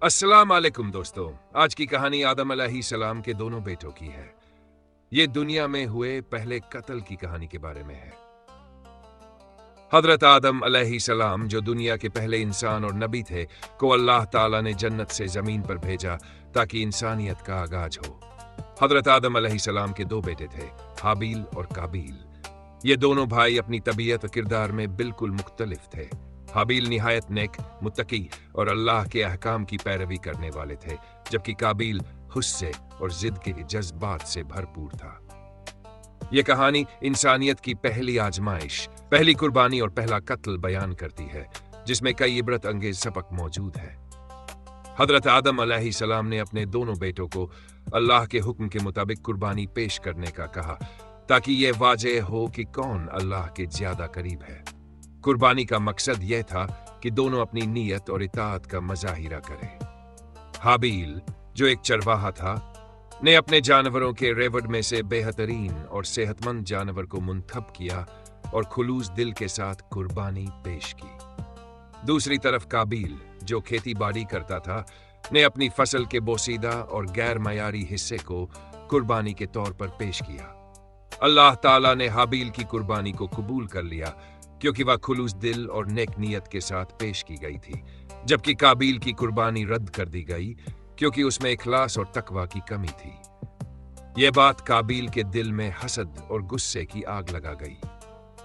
अस्सलाम वालेकुम दोस्तों। आज की कहानी आदम अलैहिस्सलाम के दोनों बेटों की है। ये दुनिया में हुए पहले कत्ल की कहानी के बारे में है। हजरत आदम अलैहिस्सलाम, जो दुनिया के पहले इंसान और नबी थे, को अल्लाह ताला ने जन्नत से जमीन पर भेजा ताकि इंसानियत का आगाज हो। हजरत आदम अलैहिस्सलाम के दो बेटे थे, हाबील और काबील। ये दोनों भाई अपनी तबीयत और किरदार में बिल्कुल मुख्तलिफ थे। हाबील निहायत नेक, मुत्तकी और अल्लाह के अहकाम की पैरवी करने वाले थे, जबकि काबील गुस्से और जिद के जज्बात से भरपूर था। यह कहानी इंसानियत की पहली आजमाइश, पहली कुर्बानी और पहला कत्ल बयान करती है, जिसमें कई इबरत अंगेज सबक मौजूद है। हजरत आदम अलैहिस्सलाम ने अपने दोनों बेटों को अल्लाह के हुक्म के मुताबिक कुर्बानी पेश करने का कहा, ताकि यह वाज़ेह हो कि कौन अल्लाह के ज्यादा करीब है। कुर्बानी का मकसद यह था कि दोनों अपनी नीयत और इताअत का मजाहिरा करें। हाबील, जो एक चरवाहा था, ने अपने जानवरों के रेवड़ में से बेहतरीन और सेहतमंद जानवर को मुंतखब किया और खुलूस दिल के साथ कुर्बानी पेश की। दूसरी तरफ काबील, जो खेती बाड़ी करता था, ने अपनी फसल के बोसीदा और गैर मयारी हिस्से को कुर्बानी के तौर पर पेश किया। अल्लाह ताला ने हाबील की कुर्बानी को कबूल कर लिया, क्योंकि वह खुलूस दिल और नेक नियत के साथ पेश की गई थी, जबकि काबील की कुर्बानी रद्द कर दी गई, क्योंकि उसमें इखलास और तकवा की कमी थी। यह बात काबील के दिल में हसद और गुस्से की आग लगा गई।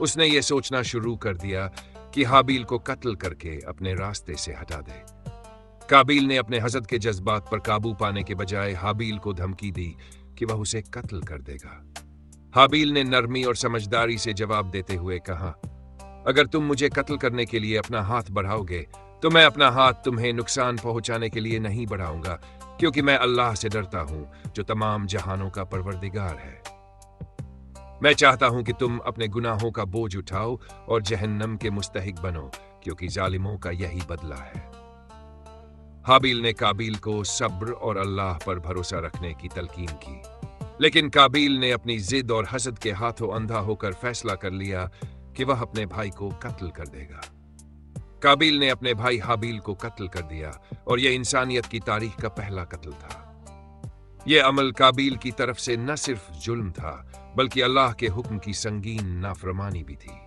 उसने ये सोचना शुरू कर दिया कि हाबील को कत्ल करके अपने रास्ते से हटा दे। काबील ने अपने हसद के जज्बात पर काबू पाने के बजाय हाबील को धमकी दी कि वह उसे कत्ल कर देगा। हाबील ने नरमी और समझदारी से जवाब देते हुए कहा, अगर तुम मुझे कत्ल करने के लिए अपना हाथ बढ़ाओगे तो मैं अपना हाथ तुम्हें नुकसान पहुंचाने के लिए नहीं बढ़ाऊंगा, क्योंकि मैं अल्लाह से डरता हूं, जो तमाम जहानों का परवरदिगार है। मैं चाहता हूं कि तुम अपने गुनाहों का बोझ उठाओ और जहन्नम के मुस्तहिक बनो, क्योंकि जालिमों का यही बदला है। हाबील ने काबील को सब्र और अल्लाह पर भरोसा रखने की तलकीन की, लेकिन काबील ने अपनी जिद और हसद के हाथों अंधा होकर फैसला कर लिया कि वह अपने भाई को कत्ल कर देगा। काबील ने अपने भाई हाबील को कत्ल कर दिया, और यह इंसानियत की तारीख का पहला कत्ल था। यह अमल काबील की तरफ से न सिर्फ जुल्म था, बल्कि अल्लाह के हुक्म की संगीन नाफरमानी भी थी।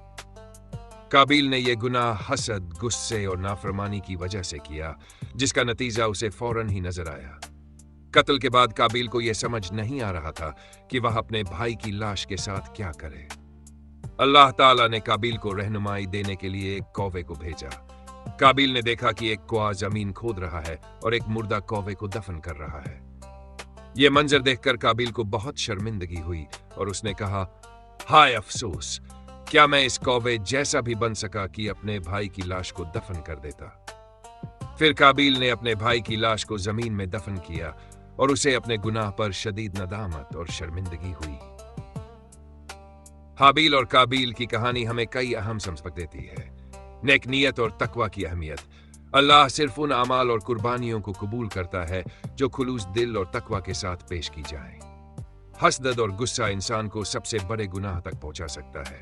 काबील ने यह गुनाह हसद, गुस्से और नाफरमानी की वजह से किया, जिसका नतीजा उसे फौरन ही नजर आया। कत्ल के बाद काबील को यह समझ नहीं आ रहा था कि वह अपने भाई की लाश के साथ क्या करे। अल्लाह ताला ने काबील को रहनुमाई देने के लिए एक कौवे को भेजा। काबील ने देखा कि एक कौवा जमीन खोद रहा है और एक मुर्दा कौवे को दफन कर रहा है। यह मंजर देखकर काबील को बहुत शर्मिंदगी हुई और उसने कहा, हाय अफसोस, क्या मैं इस कौवे जैसा भी बन सका कि अपने भाई की लाश को दफन कर देता। फिर काबील ने अपने भाई की लाश को जमीन में दफन किया और उसे अपने गुनाह पर शदीद नदामत और शर्मिंदगी हुई। हाबील और काबील की कहानी हमें कई अहम सबक देती है। नेक नियत और तकवा की अहमियत। अल्लाह सिर्फ उन अमाल और कुर्बानियों को कबूल करता है जो खुलूस दिल और तकवा के साथ पेश की जाए। हसद और गुस्सा इंसान को सबसे बड़े गुनाह तक पहुंचा सकता है,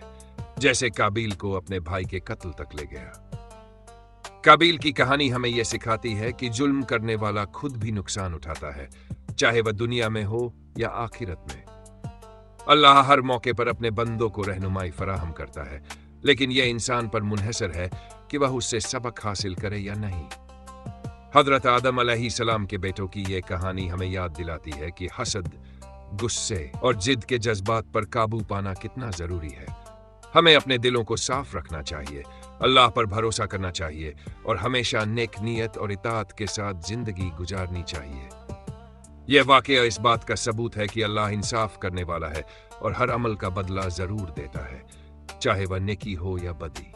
जैसे काबील को अपने भाई के कत्ल तक ले गया। काबील की कहानी हमें यह सिखाती है कि जुल्म करने वाला खुद भी नुकसान उठाता है, चाहे वह दुनिया में हो या आखिरत में। अल्लाह हर मौके पर अपने बंदों को रहनुमाई फराहम करता है, लेकिन यह इंसान पर मुनहसर है कि वह उससे सबक हासिल करे या नहीं। हजरत आदम अलैहिस्सलाम के बेटों की यह कहानी हमें याद दिलाती है कि हसद, गुस्से और जिद के जज्बात पर काबू पाना कितना जरूरी है। हमें अपने दिलों को साफ रखना चाहिए, अल्लाह पर भरोसा करना चाहिए और हमेशा नेक नियत और इताअत के साथ जिंदगी गुजारनी चाहिए। यह वाकया इस बात का सबूत है कि अल्लाह इंसाफ करने वाला है और हर अमल का बदला जरूर देता है, चाहे वह नेकी हो या बदी।